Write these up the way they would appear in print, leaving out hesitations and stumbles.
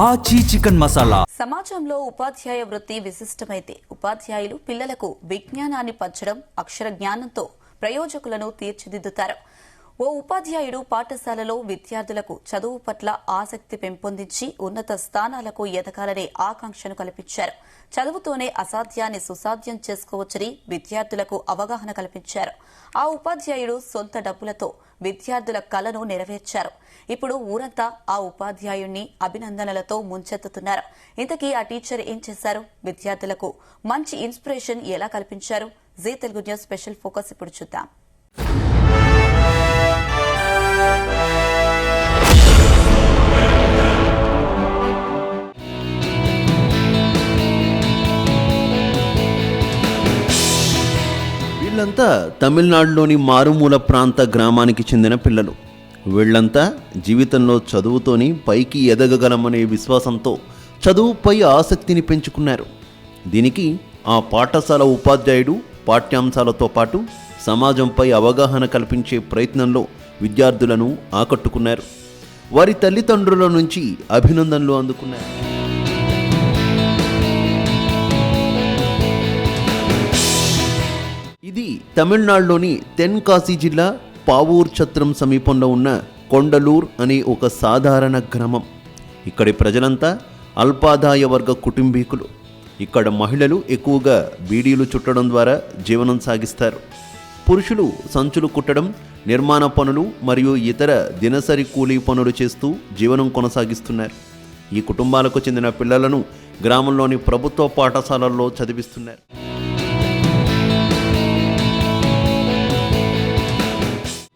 ఆచి చికెన్ మసాలా. సమాజంలో ఉపాధ్యాయ వృత్తి విశిష్టమైతే ఉపాధ్యాయులు పిల్లలకు విజ్ఞానాన్ని పంచడం, అక్షర జ్ఞానంతో ప్రయోజకులను తీర్చిదిద్దుతారు. ఓ ఉపాధ్యాయుడు పాఠశాలలో విద్యార్థులకు చదువు పట్ల ఆసక్తి పెంపొందించి ఉన్నత స్థానాలకు ఎదగాలనే ఆకాంక్షను కల్పించారు. చదువుతోనే అసాధ్యాన్ని సుసాధ్యం చేసుకోవచ్చని విద్యార్థులకు అవగాహన కల్పించారు. ఆ ఉపాధ్యాయుడు సొంత డబ్బులతో విద్యార్థుల కలను నెరవేర్చారు. ఇప్పుడు ఊరంతా ఆ ఉపాధ్యాయుణ్ణి అభినందనలతో ముంచెత్తుతున్నారు. ఇంతకీ ఆ టీచర్ ఏం చేశారు? విద్యార్థులకు మంచి ఇన్స్పిరేషన్ ఎలా కల్పించారు? Zee Telugu news special focus ఇప్పుడు చూద్దాం. వీళ్ళంతా తమిళనాడులోని మారుమూల ప్రాంత గ్రామానికి చెందిన పిల్లలు. వీళ్ళంతా జీవితంలో చదువుతోని పైకి ఎదగగలమనే విశ్వాసంతో చదువుపై ఆసక్తిని పెంచుకున్నారు. దీనికి ఆ పాఠశాల ఉపాధ్యాయుడు పాఠ్యాంశాలతో పాటు సమాజంపై అవగాహన కల్పించే ప్రయత్నంలో విద్యార్థులను ఆకట్టుకున్నారు. వారి తల్లిదండ్రుల నుంచి అభినందనలు అందుకున్నారు. ఇది తమిళనాడులోని తెన్కాశీ జిల్లా పావూర్ ఛత్రం సమీపంలో ఉన్న కొండలూర్ అనే ఒక సాధారణ గ్రామం. ఇక్కడి ప్రజలంతా అల్పాదాయ వర్గ కుటుంబీకులు. ఇక్కడ మహిళలు ఎక్కువగా బీడీలు చుట్టడం ద్వారా జీవనం సాగిస్తారు. పురుషులు సంచులు కుట్టడం, నిర్మాణ పనులు మరియు ఇతర దినసరి కూలీ పనులు చేస్తూ జీవనం కొనసాగిస్తున్నారు. ఈ కుటుంబాలకు చెందిన పిల్లలను గ్రామంలోని ప్రభుత్వ పాఠశాలల్లో చదివిస్తున్నారు.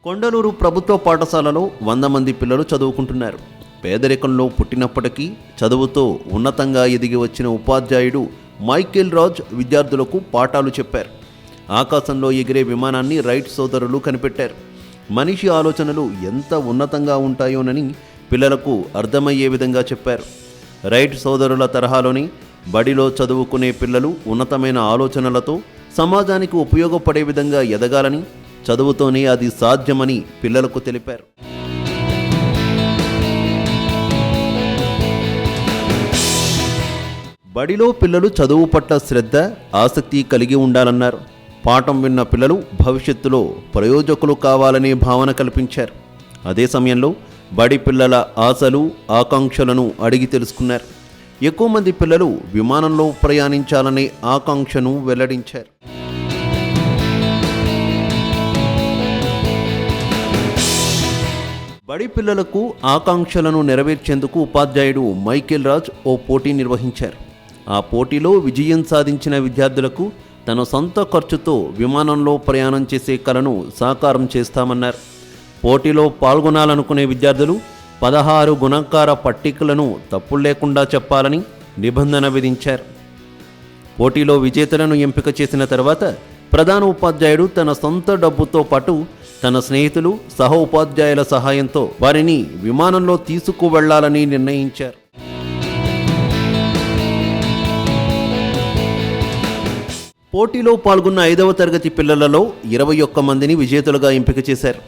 కొండలూరు ప్రభుత్వ పాఠశాలలో 100 మంది పిల్లలు చదువుకుంటున్నారు. పేదరికంలో పుట్టినప్పటికీ చదువుతో ఉన్నతంగా ఎదిగి వచ్చిన ఉపాధ్యాయుడు మైకేల్ రాజ్ విద్యార్థులకు పాఠాలు చెప్పారు. ఆకాశంలో ఎగిరే విమానాన్ని రైట్ సోదరులు కనిపెట్టారు. మనిషి ఆలోచనలు ఎంత ఉన్నతంగా ఉంటాయోనని పిల్లలకు అర్థమయ్యే విధంగా చెప్పారు. రైట్ సోదరుల తరహాలోని బడిలో చదువుకునే పిల్లలు ఉన్నతమైన ఆలోచనలతో సమాజానికి ఉపయోగపడే విధంగా ఎదగాలని, చదువుతోనే అది సాధ్యమని పిల్లలకు తెలిపారు. బడిలో పిల్లలు చదువు పట్ల శ్రద్ధ, ఆసక్తి కలిగి ఉండాలన్నారు. పాఠం విన్న పిల్లలు భవిష్యత్తులో ప్రయోజకులు కావాలనే భావన కల్పించారు. అదే సమయంలో బడి పిల్లల ఆశలు, ఆకాంక్షలను అడిగి తెలుసుకున్నారు. ఎక్కువ మంది పిల్లలు విమానంలో ప్రయాణించాలనే ఆకాంక్షను వెల్లడించారు. బడి పిల్లలకు ఆకాంక్షలను నెరవేర్చేందుకు ఉపాధ్యాయుడు మైకేల్ రాజ్ ఓ పోటీ నిర్వహించారు. ఆ పోటీలో విజయం సాధించిన విద్యార్థులకు తన సొంత ఖర్చుతో విమానంలో ప్రయాణం చేసే కలను సాకారం చేస్తామన్నారు. పోటీలో పాల్గొనాలనుకునే విద్యార్థులు 16 గుణకార పట్టికలను తప్పులు లేకుండా చెప్పాలని నిబంధన విధించారు. పోటీలో విజేతలను ఎంపిక చేసిన తర్వాత ప్రధాన ఉపాధ్యాయుడు తన సొంత డబ్బుతో పాటు తన స్నేహితులు, సహ ఉపాధ్యాయుల సహాయంతో వారిని విమానంలో తీసుకువెళ్లాలని నిర్ణయించారు. పోటీలో పాల్గొన్న 5వ తరగతి పిల్లలలో 21 మందిని విజేతలుగా ఎంపిక చేశారు.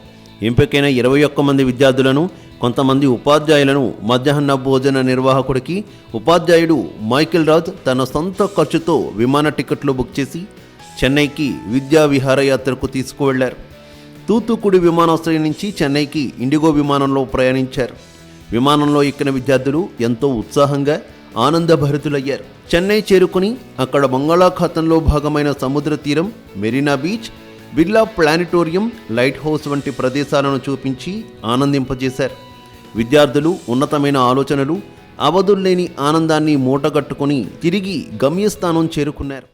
ఎంపికైన 21 మంది విద్యార్థులను, కొంతమంది ఉపాధ్యాయులను మధ్యాహ్న భోజన నిర్వాహకుడికి ఉపాధ్యాయుడు మైకేల్ రాజ్ తన సొంత ఖర్చుతో విమాన టికెట్లు బుక్ చేసి చెన్నైకి విద్యా విహారయాత్రకు తీసుకువెళ్లారు. తూత్తుకుడి విమానాశ్రయం నుంచి చెన్నైకి ఇండిగో విమానంలో ప్రయాణించారు. విమానంలో ఎక్కిన విద్యార్థులు ఎంతో ఉత్సాహంగా, ఆనందభరితులయ్యారు. చెన్నై చేరుకుని అక్కడ బంగాళాఖాతంలో భాగమైన సముద్ర తీరం, Marina beach, Birla planetarium, light house వంటి ప్రదేశాలను చూపించి ఆనందింపజేశారు. విద్యార్థులు ఉన్నతమైన ఆలోచనలు, అవధుల్లేని ఆనందాన్ని మూటగట్టుకుని తిరిగి గమ్యస్థానం చేరుకున్నారు.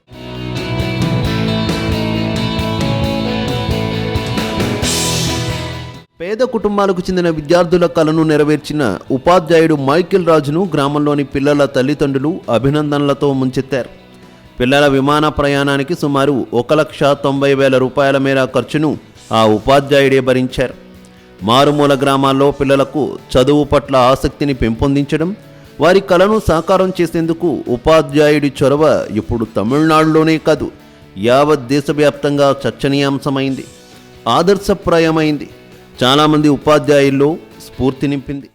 పేద కుటుంబాలకు చెందిన విద్యార్థుల కలను నెరవేర్చిన ఉపాధ్యాయుడు మైకేల్ రాజును గ్రామంలోని పిల్లల తల్లిదండ్రులు అభినందనలతో ముంచెత్తారు. పిల్లల విమాన ప్రయాణానికి సుమారు 1,90,000 రూపాయల మేర ఖర్చును ఆ ఉపాధ్యాయుడే భరించారు. మారుమూల గ్రామాల్లో పిల్లలకు చదువు పట్ల ఆసక్తిని పెంపొందించడం, వారి కలను సాకారం చేసేందుకు ఉపాధ్యాయుడి చొరవ ఇప్పుడు తమిళనాడులోనే కాదు, యావత్ దేశవ్యాప్తంగా చర్చనీయాంశమైంది, ఆదర్శప్రాయమైంది. చాలామంది ఉపాధ్యాయుల్లో స్ఫూర్తి నింపింది.